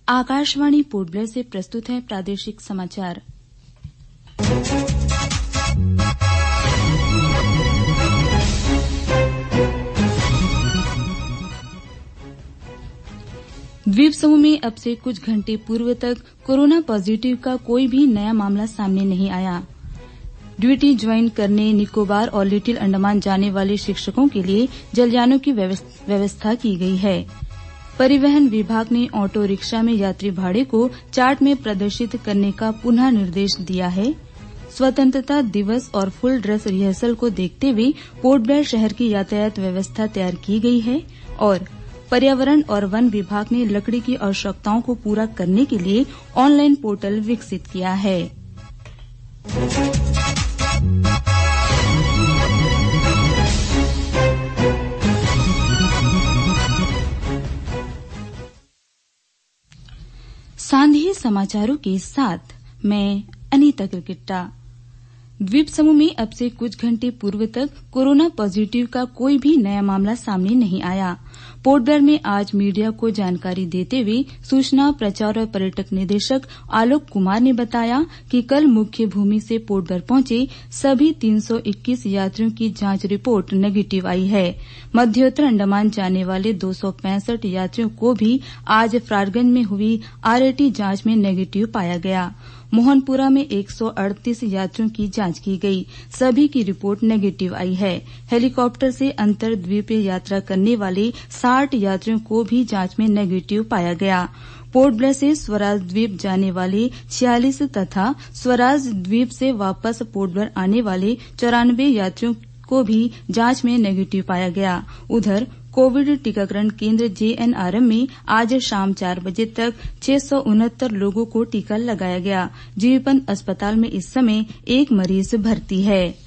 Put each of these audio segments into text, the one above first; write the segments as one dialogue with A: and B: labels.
A: Akashvani port Blair से प्रस्तुत है प्रादेशिक समाचार। द्वीप समूह में अब से कुछ घंटे पूर्व तक कोरोना पॉजिटिव का कोई भी नया मामला सामने नहीं आया। ड्यूटी ज्वाइन करने निकोबार और लिटिल अंडमान जाने वाले शिक्षकों के लिए जलयानों की व्यवस्था की गई है। परिवहन विभाग ने ऑटो रिक्शा में यात्री भाड़े को चार्ट में प्रदर्शित करने का पुनः निर्देश दिया है। स्वतंत्रता दिवस और फुल ड्रेस रिहर्सल को देखते हुए पोर्ट ब्लेयर शहर की यातायात व्यवस्था तैयार की गई है और पर्यावरण और वन विभाग ने लकड़ी की आवश्यकताओं को पूरा करने के लिए ऑनलाइन पोर्टल विकसित किया है। सांध्य समाचारों के साथ मैं अनीता क्रिकेटा। द्वीप समूह में अब से कुछ घंटे पूर्व तक कोरोना पॉजिटिव का कोई भी नया मामला सामने नहीं आया। पोर्ट ब्लेयर में आज मीडिया को जानकारी देते हुए सूचना प्रचार और पर्यटक निदेशक आलोक कुमार ने बताया कि कल मुख्य भूमि से पोर्ट ब्लेयर पहुंचे सभी 321 यात्रियों की जांच रिपोर्ट नेगेटिव आई है। मध्योत्तर अंडमान जाने वाले 265 यात्रियों को भी आज फ्रारगंज में हुई आरएटी जांच में नेगेटिव पाया गया। मोहनपुरा में 138 यात्रियों की जांच की गई, सभी की रिपोर्ट नेगेटिव आई है। हेलीकॉप्टर से अंतरद्वीपीय यात्रा करने वाले 60 यात्रियों को भी जांच में नेगेटिव पाया गया। पोर्ट ब्लेयर से स्वराज द्वीप जाने वाले 46 तथा स्वराज द्वीप से वापस पोर्ट ब्लेयर आने वाले 94 यात्रियों को भी जांच में नेगेटिव पाया गया। उधर कोविड टीकाकरण केंद्र जेएनआरएम में आज शाम 4 बजे तक 669 लोगों को टीका लगाया गया। जीवीपन अस्पताल में इस समय एक मरीज भर्ती है।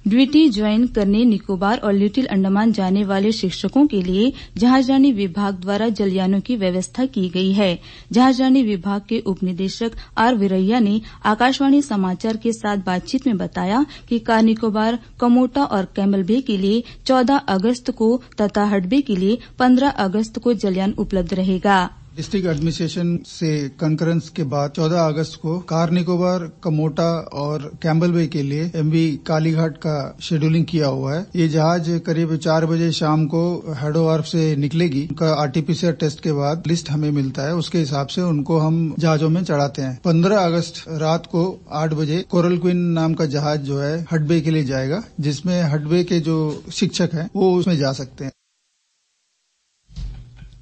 A: ड्यूटी ज्वाइन करने निकोबार और लिटिल अंडमान जाने वाले शिक्षकों के लिए जहाजरानी विभाग द्वारा जलयानों की व्यवस्था की गई है। जहाजरानी विभाग के उपनिदेशक आर वीरैया ने आकाशवाणी समाचार के साथ बातचीत में बताया कि कार निकोबार, कमोटा और कैमल बे के लिए 14 अगस्त को तथा हडबे के लिए 15 अगस्त को जलयान उपलब्ध रहेगा।
B: डिस्ट्रिक्ट एडमिनिस्ट्रेशन से कंकरेंस के बाद 14 अगस्त को कार निकोबार, कमोटा और कैम्बल बे के लिए एमवी कालीघाट का शेड्यूलिंग किया हुआ है। ये जहाज करीब 4 बजे शाम को हेडो वार्फ से निकलेगी। उनका आरटीपीसीआर टेस्ट के बाद लिस्ट हमें मिलता है, उसके हिसाब से उनको हम जहाजों में चढ़ाते हैं। 15 अगस्त रात को 8 बजे कोरल क्वीन नाम का जहाज जो है हडबे के लिए जाएगा, जिसमें हडबे के जो शिक्षक हैं वो उसमें जा सकते हैं।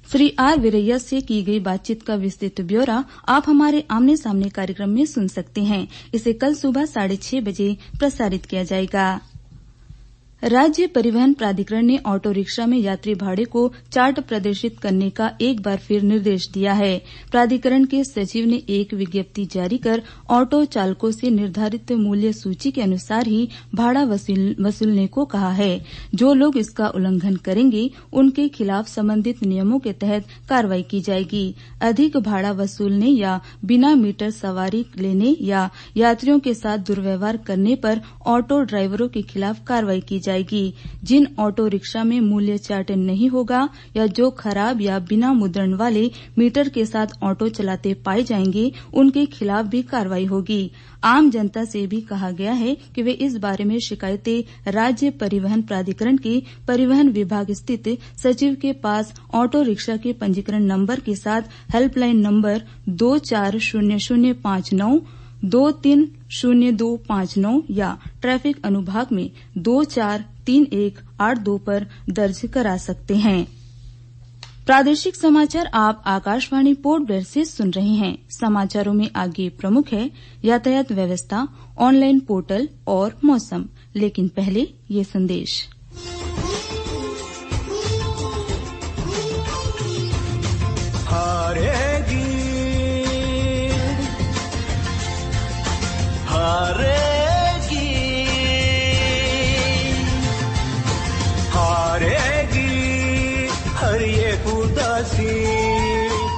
A: श्री आर वीरैया से की गई बातचीत का विस्तृत ब्यौरा आप हमारे आमने सामने कार्यक्रम में सुन सकते हैं। इसे कल सुबह 6:30 बजे प्रसारित किया जाएगा। राज्य परिवहन प्राधिकरण ने ऑटो रिक्शा में यात्री भाड़े को चार्ट प्रदर्शित करने का एक बार फिर निर्देश दिया है। प्राधिकरण के सचिव ने एक विज्ञप्ति जारी कर ऑटो चालकों से निर्धारित मूल्य सूची के अनुसार ही भाड़ा वसूलने को कहा है। जो लोग इसका उल्लंघन करेंगे उनके खिलाफ संबंधित नियमों के तहत कार्रवाई की जाएगी। अधिक भाड़ा वसूलने या बिना मीटर सवारी लेने या यात्रियों के साथ दुर्व्यवहार करने पर ऑटो ड्राइवरों के खिलाफ कार्रवाई की जाएगी। जिन ऑटो रिक्शा में मूल्य चार्ट नहीं होगा या जो खराब या बिना मुद्रण वाले मीटर के साथ ऑटो चलाते पाए जाएंगे उनके खिलाफ भी कार्रवाई होगी। आम जनता से भी कहा गया है कि वे इस बारे में शिकायतें राज्य परिवहन प्राधिकरण के परिवहन विभाग स्थित सचिव के पास ऑटो रिक्शा के पंजीकरण नंबर के साथ हेल्पलाइन नंबर 240059 230259 या ट्रैफिक अनुभाग में 243182 पर दर्ज करा सकते हैं। प्रादेशिक समाचार आप आकाशवाणी पोर्ट ब्लेयर से सुन रहे हैं। समाचारों में आगे प्रमुख है यातायात व्यवस्था, ऑनलाइन पोर्टल और मौसम, लेकिन पहले ये संदेश।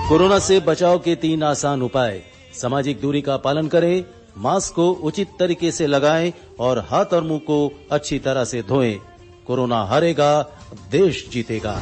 C: कोरोना से बचाव के 3 आसान उपाय। सामाजिक दूरी का पालन करें, मास्क को उचित तरीके से लगाएं और हाथ और मुंह को अच्छी तरह से धोएं। कोरोना हारेगा, देश जीतेगा।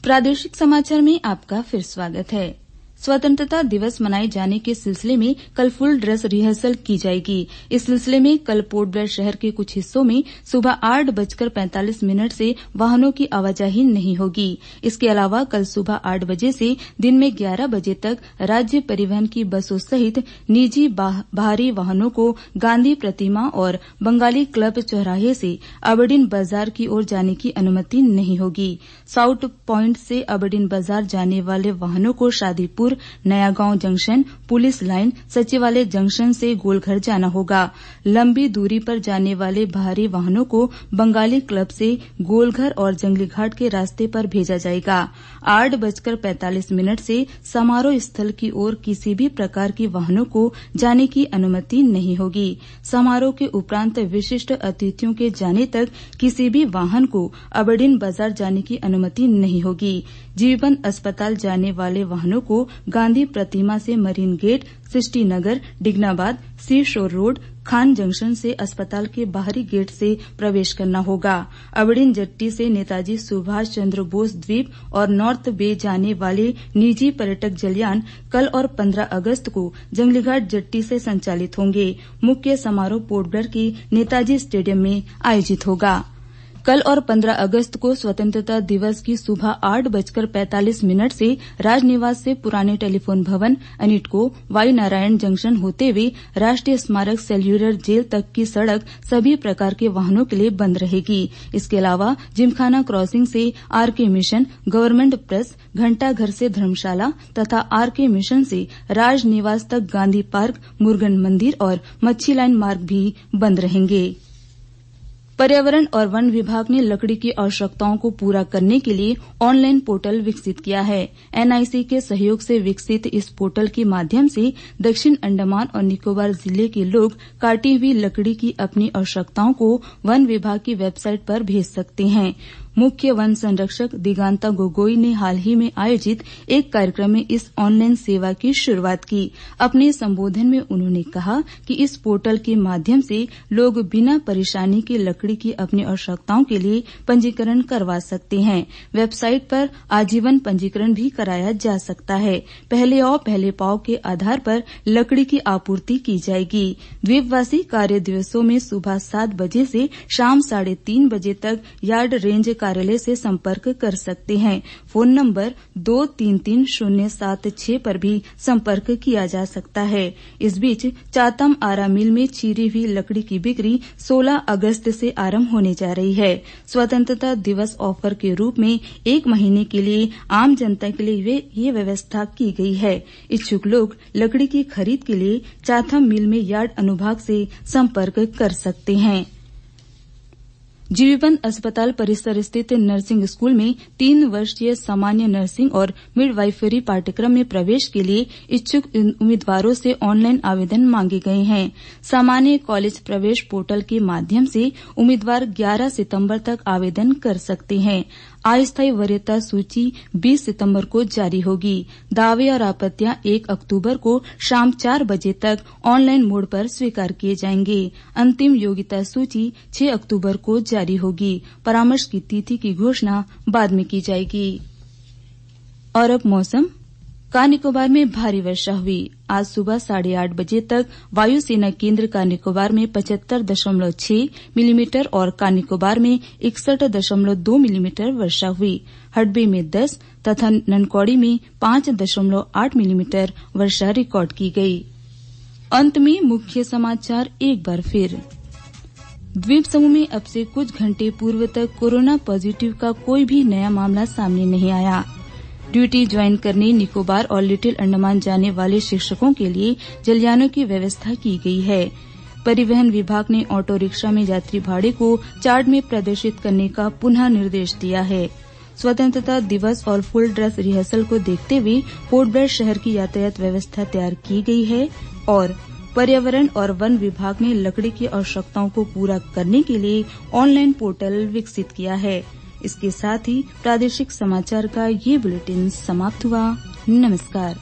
A: प्रादेशिक समाचार में आपका फिर स्वागत है। स्वतंत्रता दिवस मनाए जाने के सिलसिले में कल फुल ड्रेस रिहर्सल की जाएगी। इस सिलसिले में कल पोर्ट ब्लेयर शहर के कुछ हिस्सों में सुबह 8:45 से वाहनों की आवाजाही नहीं होगी। इसके अलावा कल सुबह 8 बजे से दिन में 11 बजे तक राज्य परिवहन की बसों सहित निजी भारी वाहनों को गांधी प्रतिमा और बंगाली क्लब चौराहे से अबडिन बाजार की ओर जाने की अनुमति नहीं होगी। साउथ पॉइंट से अबडिन बाजार जाने वाले वाहनों को शादीपुर, नया गांव जंक्शन, पुलिस लाइन, सचिवालय जंक्शन से गोलघर जाना होगा। लंबी दूरी पर जाने वाले भारी वाहनों को बंगाली क्लब से गोलघर और जंगली घाट के रास्ते पर भेजा जाएगा। 8:45 से समारोह स्थल की ओर किसी भी प्रकार की वाहनों को जाने की अनुमति नहीं होगी। समारोह के उपरांत विशिष्ट अतिथियों के जाने तक किसी भी वाहन को अबडिन बाजार जाने की अनुमति नहीं होगी। जीवन अस्पताल जाने वाले वाहनों को गांधी प्रतिमा से मरीन गेट, सृष्टि नगर, डिगनाबाद, सी शोर रोड, खान जंक्शन से अस्पताल के बाहरी गेट से प्रवेश करना होगा। अबडिन जट्टी से नेताजी सुभाष चंद्र बोस द्वीप और नॉर्थ बे जाने वाले निजी पर्यटक जलयान कल और 15 अगस्त को जंगलीघाट जट्टी से संचालित होंगे। मुख्य समारोह पोर्ट ब्लेयर के नेताजी स्टेडियम में आयोजित होगा। कल और 15 अगस्त को स्वतंत्रता दिवस की सुबह 8:45 से राजनिवास से पुराने टेलीफोन भवन, अनिटको, वायु नारायण जंक्शन होते हुए राष्ट्रीय स्मारक सेल्यूलर जेल तक की सड़क सभी प्रकार के वाहनों के लिए बंद रहेगी। इसके अलावा जिमखाना क्रॉसिंग से आरके मिशन, गवर्नमेंट प्रेस, घंटाघर से धर्मशाला तथा आरके मिशन से राजनिवास तक गांधी पार्क, मुरुगन मंदिर और मच्छी लाइन मार्ग भी बंद रहेंगे। पर्यावरण और वन विभाग ने लकड़ी की आवश्यकताओं को पूरा करने के लिए ऑनलाइन पोर्टल विकसित किया है। एनआईसी के सहयोग से विकसित इस पोर्टल के माध्यम से दक्षिण अंडमान और निकोबार जिले के लोग काटी हुई लकड़ी की अपनी आवश्यकताओं को वन विभाग की वेबसाइट पर भेज सकते हैं। मुख्य वन संरक्षक दिगांता गोगोई ने हाल ही में आयोजित एक कार्यक्रम में इस ऑनलाइन सेवा की शुरूआत की। अपने संबोधन में उन्होंने कहा कि इस पोर्टल के माध्यम से लोग बिना परेशानी के लकड़ी की अपनी आवश्यकताओं के लिए पंजीकरण करवा सकते हैं। वेबसाइट पर आजीवन पंजीकरण भी कराया जा सकता है। पहले आओ पहले पाओ के आधार पर लकड़ी की आपूर्ति की जाएगी। द्वीपवासी कार्य दिवसों में सुबह 7 बजे से शाम 3:30 बजे तक यार्ड रेंज कार्यालय से संपर्क कर सकते हैं। फोन नंबर 233076 पर भी संपर्क किया जा सकता है। इस बीच चातम आरा मिल में चीरी हुई लकड़ी की बिक्री 16 अगस्त से आरंभ होने जा रही है। स्वतंत्रता दिवस ऑफर के रूप में 1 महीने के लिए आम जनता के लिए ये व्यवस्था की गई है। इच्छुक लोग लकड़ी की खरीद के लिए चातम मिल में यार्ड अनुभाग से संपर्क कर सकते हैं। जीवीपंत अस्पताल परिसर स्थित नर्सिंग स्कूल में 3 वर्षीय सामान्य नर्सिंग और मिडवाइफरी पाठ्यक्रम में प्रवेश के लिए इच्छुक उम्मीदवारों से ऑनलाइन आवेदन मांगे गए हैं। सामान्य कॉलेज प्रवेश पोर्टल के माध्यम से उम्मीदवार 11 सितंबर तक आवेदन कर सकते हैं। अस्थायी वरीयता सूची 20 सितंबर को जारी होगी। दावे और आपत्तियां 1 अक्टूबर को शाम 4 बजे तक ऑनलाइन मोड पर स्वीकार किए जाएंगे। अंतिम योग्यता सूची 6 अक्टूबर को जारी होगी। परामर्श की तिथि की घोषणा बाद में की जाएगी। और अब मौसम। कार निकोबार में भारी वर्षा हुई। आज सुबह 8:30 बजे तक वायु सेना केंद्र कार निकोबार में 75.6 मिलीमीटर और कार निकोबार में 61.2 मिलीमीटर वर्षा हुई। हडबे में 10 तथा ननकौड़ी में 5.8 मिलीमीटर वर्षा रिकॉर्ड की गई। अंत में मुख्य समाचार एक बार फिर। द्वीप समूह में अब से कुछ घंटे पूर्व तक कोरोना पॉजिटिव का कोई भी नया मामला सामने नहीं आया। ड्यूटी ज्वाइन करने निकोबार और लिटिल अंडमान जाने वाले शिक्षकों के लिए जलयानों की व्यवस्था की गई है। परिवहन विभाग ने ऑटो रिक्शा में यात्री भाड़े को चार्ट में प्रदर्शित करने का पुनः निर्देश दिया है। स्वतंत्रता दिवस और फुल ड्रेस रिहर्सल को देखते हुए पोर्ट ब्लेयर शहर की यातायात व्यवस्था तैयार की गई है। और पर्यावरण और वन विभाग ने लकड़ी की आवश्यकताओं को पूरा करने के लिए ऑनलाइन पोर्टल विकसित किया है। इसके साथ ही प्रादेशिक समाचार का ये बुलेटिन समाप्त हुआ। नमस्कार।